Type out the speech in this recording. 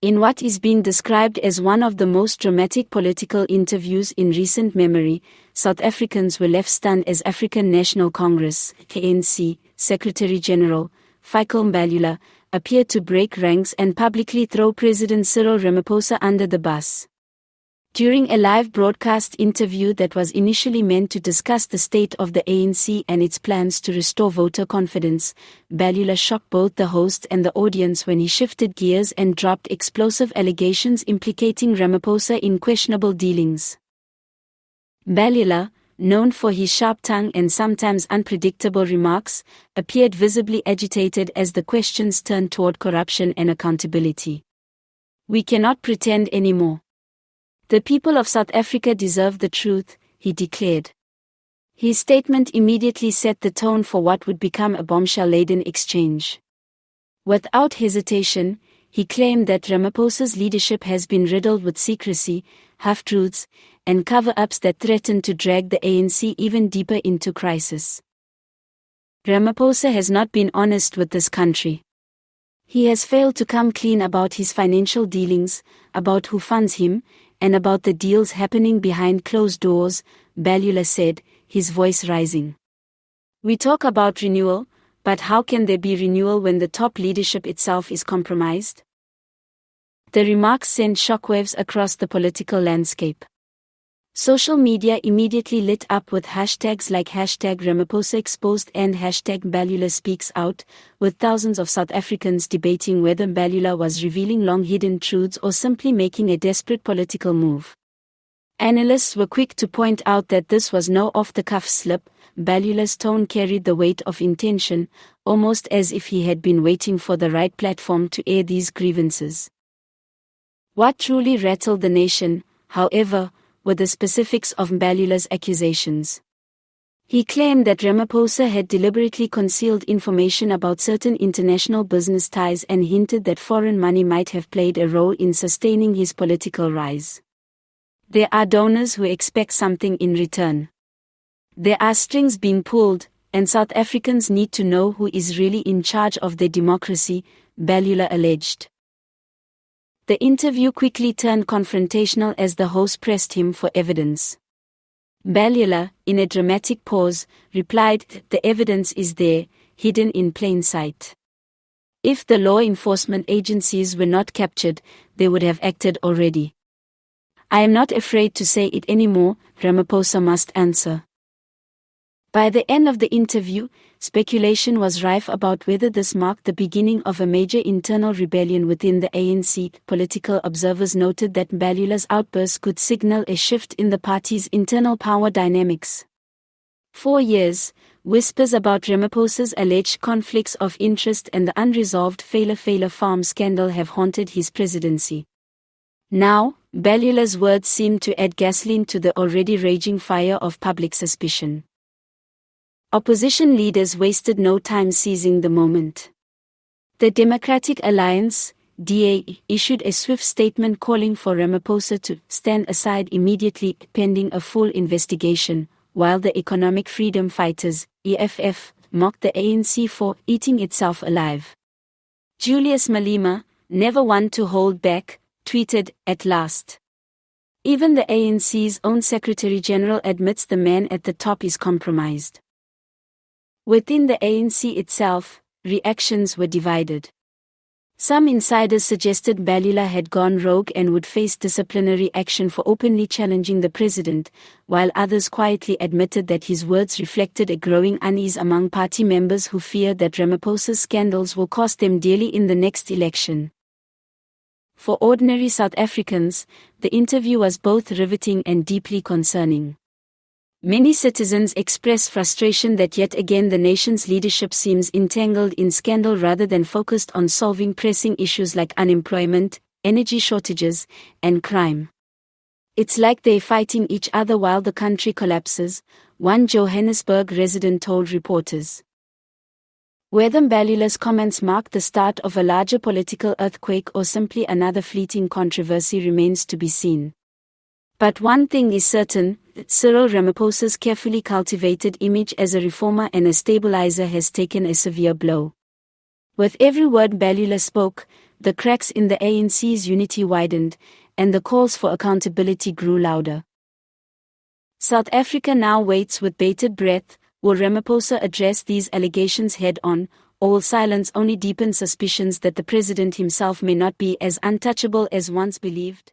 In what is being described as one of the most dramatic political interviews in recent memory, South Africans were left stunned as African National Congress (ANC) Secretary-General Fikile Mbalula appeared to break ranks and publicly throw President Cyril Ramaphosa under the bus. During a live broadcast interview that was initially meant to discuss the state of the ANC and its plans to restore voter confidence, Mbalula shocked both the host and the audience when he shifted gears and dropped explosive allegations implicating Ramaphosa in questionable dealings. Mbalula, known for his sharp tongue and sometimes unpredictable remarks, appeared visibly agitated as the questions turned toward corruption and accountability. "We cannot pretend anymore. The people of South Africa deserve the truth," he declared. His statement immediately set the tone for what would become a bombshell-laden exchange. Without hesitation, he claimed that Ramaphosa's leadership has been riddled with secrecy, half-truths, and cover-ups that threaten to drag the ANC even deeper into crisis. Ramaphosa has not been honest with this country. He has failed to come clean about his financial dealings, about who funds him, and about the deals happening behind closed doors, Mbalula said, his voice rising. "We talk about renewal, but how can there be renewal when the top leadership itself is compromised?" The remarks sent shockwaves across the political landscape. Social media immediately lit up with hashtags like #RamaphosaExposed and #MbalulaSpeaksOut, with thousands of South Africans debating whether Mbalula was revealing long-hidden truths or simply making a desperate political move. Analysts were quick to point out that this was no off-the-cuff slip. Mbalula's tone carried the weight of intention, almost as if he had been waiting for the right platform to air these grievances. What truly rattled the nation, however, were the specifics of Mbalula's accusations. He claimed that Ramaphosa had deliberately concealed information about certain international business ties and hinted that foreign money might have played a role in sustaining his political rise. "There are donors who expect something in return. There are strings being pulled, and South Africans need to know who is really in charge of their democracy," Mbalula alleged. The interview quickly turned confrontational as the host pressed him for evidence. Mbalula, in a dramatic pause, replied, "The evidence is there, hidden in plain sight. If the law enforcement agencies were not captured, they would have acted already. I am not afraid to say it anymore," Ramaphosa must answer. By the end of the interview, speculation was rife about whether this marked the beginning of a major internal rebellion within the ANC. Political observers noted that Mbalula's outburst could signal a shift in the party's internal power dynamics. For years, whispers about Ramaphosa's alleged conflicts of interest and the unresolved Fikile farm scandal have haunted his presidency. Now, Mbalula's words seem to add gasoline to the already raging fire of public suspicion. Opposition leaders wasted no time seizing the moment. The Democratic Alliance, DA, issued a swift statement calling for Ramaphosa to stand aside immediately pending a full investigation, while the Economic Freedom Fighters, EFF, mocked the ANC for eating itself alive. Julius Malema, never one to hold back, tweeted, "At last. Even the ANC's own Secretary-General admits the man at the top is compromised." Within the ANC itself, reactions were divided. Some insiders suggested Mbalula had gone rogue and would face disciplinary action for openly challenging the president, while others quietly admitted that his words reflected a growing unease among party members who feared that Ramaphosa's scandals will cost them dearly in the next election. For ordinary South Africans, the interview was both riveting and deeply concerning. Many citizens express frustration that yet again the nation's leadership seems entangled in scandal rather than focused on solving pressing issues like unemployment, energy shortages, and crime. "It's like they're fighting each other while the country collapses," one Johannesburg resident told reporters. Whether Mbalula's comments marked the start of a larger political earthquake or simply another fleeting controversy remains to be seen. But one thing is certain, Cyril Ramaphosa's carefully cultivated image as a reformer and a stabilizer has taken a severe blow. With every word Mbalula spoke, the cracks in the ANC's unity widened, and the calls for accountability grew louder. South Africa now waits with bated breath. Will Ramaphosa address these allegations head-on, or will silence only deepen suspicions that the president himself may not be as untouchable as once believed?